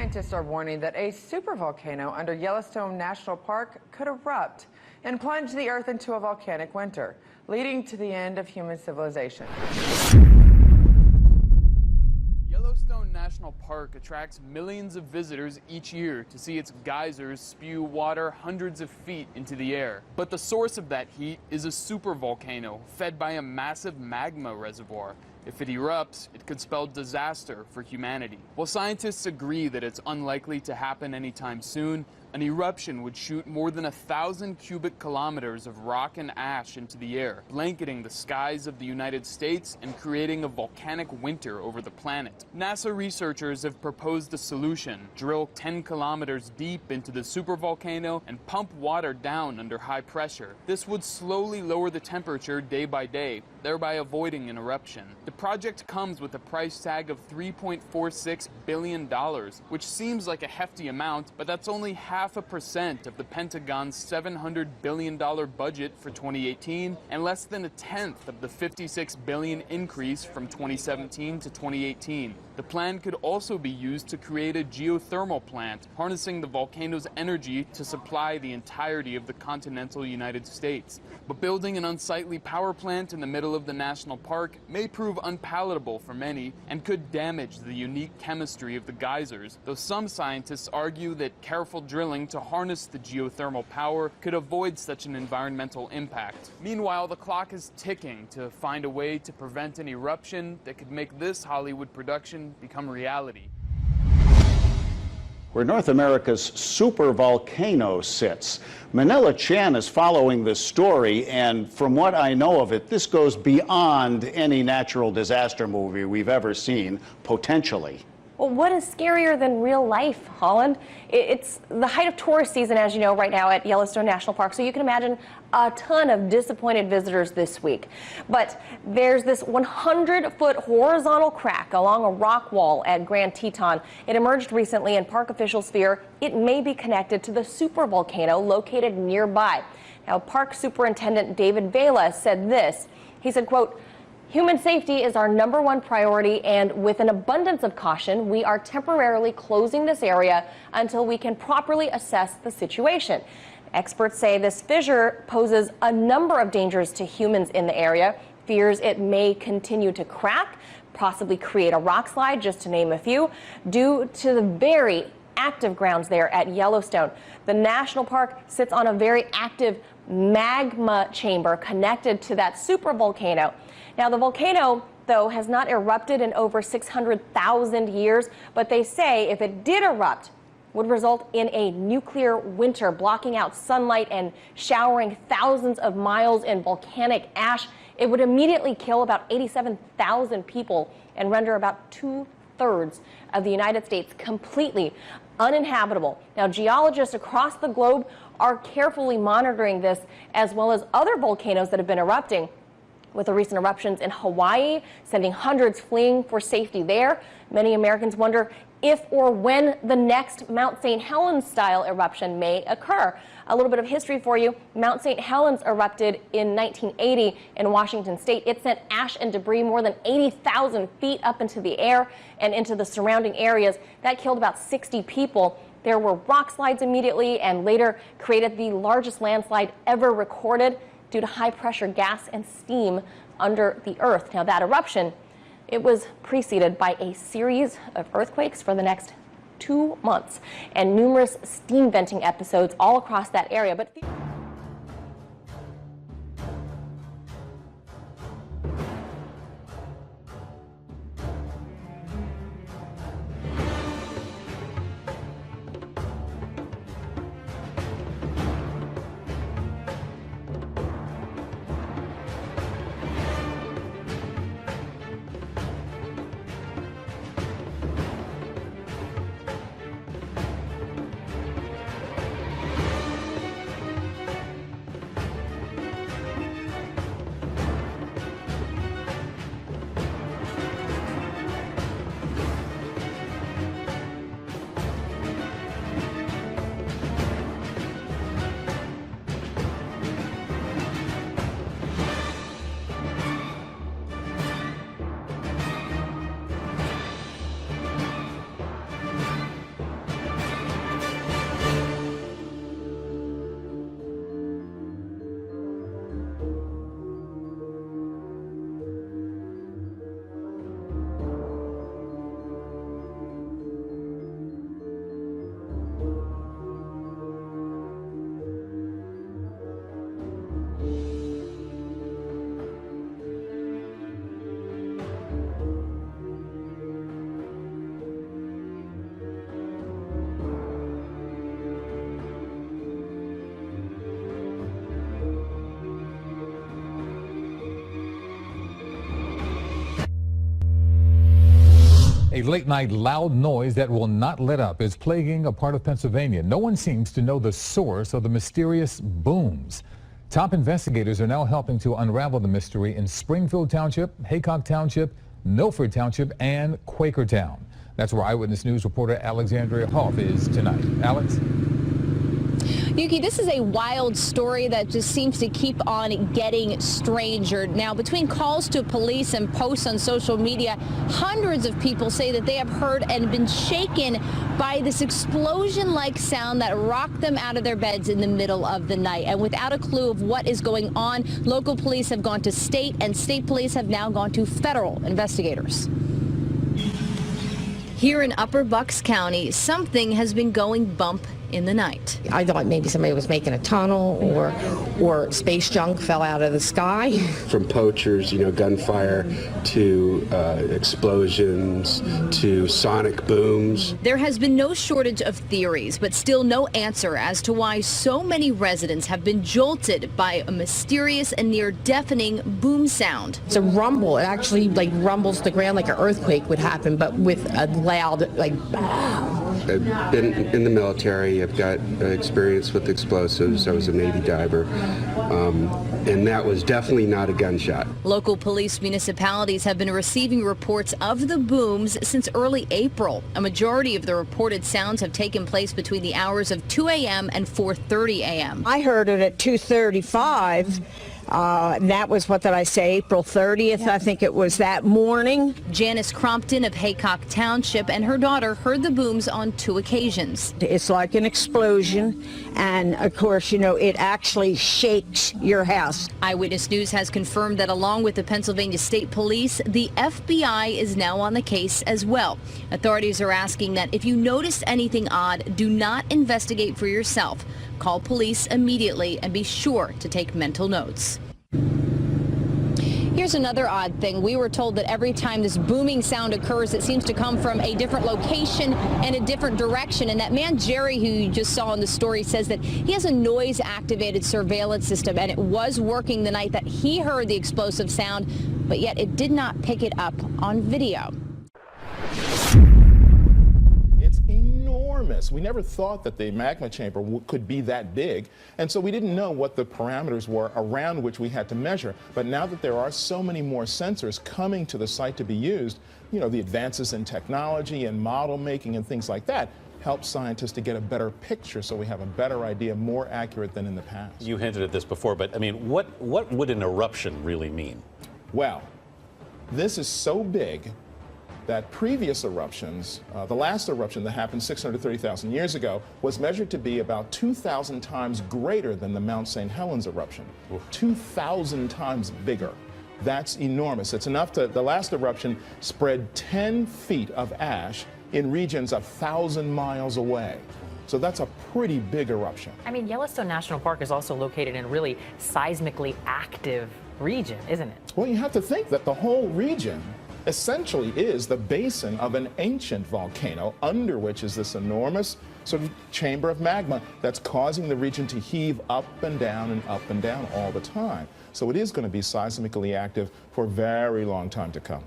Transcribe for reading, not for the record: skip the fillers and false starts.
Scientists are warning that a supervolcano under Yellowstone National Park could erupt and plunge the Earth into a volcanic winter, leading to the end of human civilization. Yellowstone National Park attracts millions of visitors each year to see its geysers spew water hundreds of feet into the air. But the source of that heat is a supervolcano fed by a massive magma reservoir. If it erupts, it could spell disaster for humanity. While scientists agree that it's unlikely to happen anytime soon, an eruption would shoot more than 1,000 cubic kilometers of rock and ash into the air, blanketing the skies of the United States and creating a volcanic winter over the planet. NASA researchers have proposed a solution: drill 10 kilometers deep into the supervolcano and pump water down under high pressure. This would slowly lower the temperature day by day, thereby avoiding an eruption. The project comes with a price tag of $3.46 billion, which seems like a hefty amount, but that's only 0.5% of the Pentagon's $700 billion budget for 2018 and less than 1/10 of the $56 billion increase from 2017 to 2018. The plan could also be used to create a geothermal plant, harnessing the volcano's energy to supply the entirety of the continental United States. But building an unsightly power plant in the middle of the national park may prove unpalatable for many and could damage the unique chemistry of the geysers, though some scientists argue that careful drilling to harness the geothermal power could avoid such an environmental impact. Meanwhile, the clock is ticking to find a way to prevent an eruption that could make this Hollywood production become reality. Where North America's supervolcano sits. Manila Chen is following this story, and from what I know of it, this goes beyond any natural disaster movie we've ever seen, potentially. Well, what is scarier than real life, Holland? It's the height of tourist season, as you know, right now at Yellowstone National Park, so you can imagine a ton of disappointed visitors this week. But there's this 100-foot horizontal crack along a rock wall at Grand Teton. It emerged recently, and park officials fear it may be connected to the supervolcano located nearby. Now, Park Superintendent David Vela said this. He said, quote, "Human safety is our #1 priority, and with an abundance of caution, we are temporarily closing this area until we can properly assess the situation." Experts say this fissure poses a number of dangers to humans in the area. Fears it may continue to crack, possibly create a rock slide, just to name a few, due to the very active grounds there at Yellowstone. The national park sits on a very active magma chamber connected to that supervolcano. Now, the volcano, though, has not erupted in over 600,000 years, but they say if it did erupt, would result in a nuclear winter, blocking out sunlight and showering thousands of miles in volcanic ash. It would immediately kill about 87,000 people and render about 2/3 of the United States completely uninhabitable. Now, geologists across the globe are carefully monitoring this, as well as other volcanoes that have been erupting, with the recent eruptions in Hawaii, sending hundreds fleeing for safety there. Many Americans wonder if or when the next Mount St. Helens-style eruption may occur. A little bit of history for you. Mount St. Helens erupted in 1980 in Washington state. It sent ash and debris more than 80,000 feet up into the air and into the surrounding areas. That killed about 60 people. There were rock slides immediately, and later created the largest landslide ever recorded due to high-pressure gas and steam under the earth. Now, that eruption, it was preceded by a series of earthquakes for the next 2 months and numerous steam venting episodes all across that area. But A late-night loud noise that will not let up is plaguing a part of Pennsylvania. No one seems to know the source of the mysterious booms. Top investigators are now helping to unravel the mystery in Springfield Township, Haycock Township, Milford Township, and Quakertown. That's where Eyewitness News reporter Alexandria Hoff is tonight. Alex? Yuki, this is a wild story that just seems to keep on getting stranger. Now, between calls to police and posts on social media, hundreds of people say that they have heard and been shaken by this explosion-like sound that rocked them out of their beds in the middle of the night. And without a clue of what is going on, local police have gone to state, and state police have now gone to federal investigators. Here in Upper Bucks County, something has been going bump in the night. I thought maybe somebody was making a tunnel or space junk fell out of the sky. From poachers, gunfire, to explosions, to sonic booms. There has been no shortage of theories, but still no answer as to why so many residents have been jolted by a mysterious and near deafening boom sound. It's a rumble. It actually rumbles the ground like an earthquake would happen, but with a loud BAM. I've been in the military. I've got experience with explosives. I was a Navy diver, and that was definitely not a gunshot. Local police municipalities have been receiving reports of the booms since early April. A majority of the reported sounds have taken place between the hours of 2 a.m. and 4:30 a.m. I heard it at 2:35. That was, what did I say, April 30th, I think it was that morning. Janice Crompton of Haycock Township and her daughter heard the booms on 2 occasions. It's like an explosion, and of course, it actually shakes your house. Eyewitness News has confirmed that along with the Pennsylvania State Police, the FBI is now on the case as well. Authorities are asking that if you notice anything odd, do not investigate for yourself. Call police immediately and be sure to take mental notes. Here's another odd thing. We were told that every time this booming sound occurs, it seems to come from a different location and a different direction. And that man, Jerry, who you just saw in the story, says that he has a noise-activated surveillance system, and it was working the night that he heard the explosive sound, but yet it did not pick it up on video. We never thought that the magma chamber could be that big, and so we didn't know what the parameters were around which we had to measure. But now that there are so many more sensors coming to the site to be used, the advances in technology and model making and things like that help scientists to get a better picture, so we have a better idea, more accurate than in the past. You hinted at this before, but I mean, what would an eruption really mean? Well, this is so big that previous eruptions, the last eruption that happened 630,000 years ago, was measured to be about 2,000 times greater than the Mount St. Helens eruption. 2,000 times bigger. That's enormous. It's enough to, the last eruption spread 10 feet of ash in regions 1,000 miles away. So that's a pretty big eruption. I mean, Yellowstone National Park is also located in a really seismically active region, isn't it? Well, you have to think that the whole region essentially is the basin of an ancient volcano, under which is this enormous sort of chamber of magma that's causing the region to heave up and down all the time. So it is going to be seismically active for a very long time to come.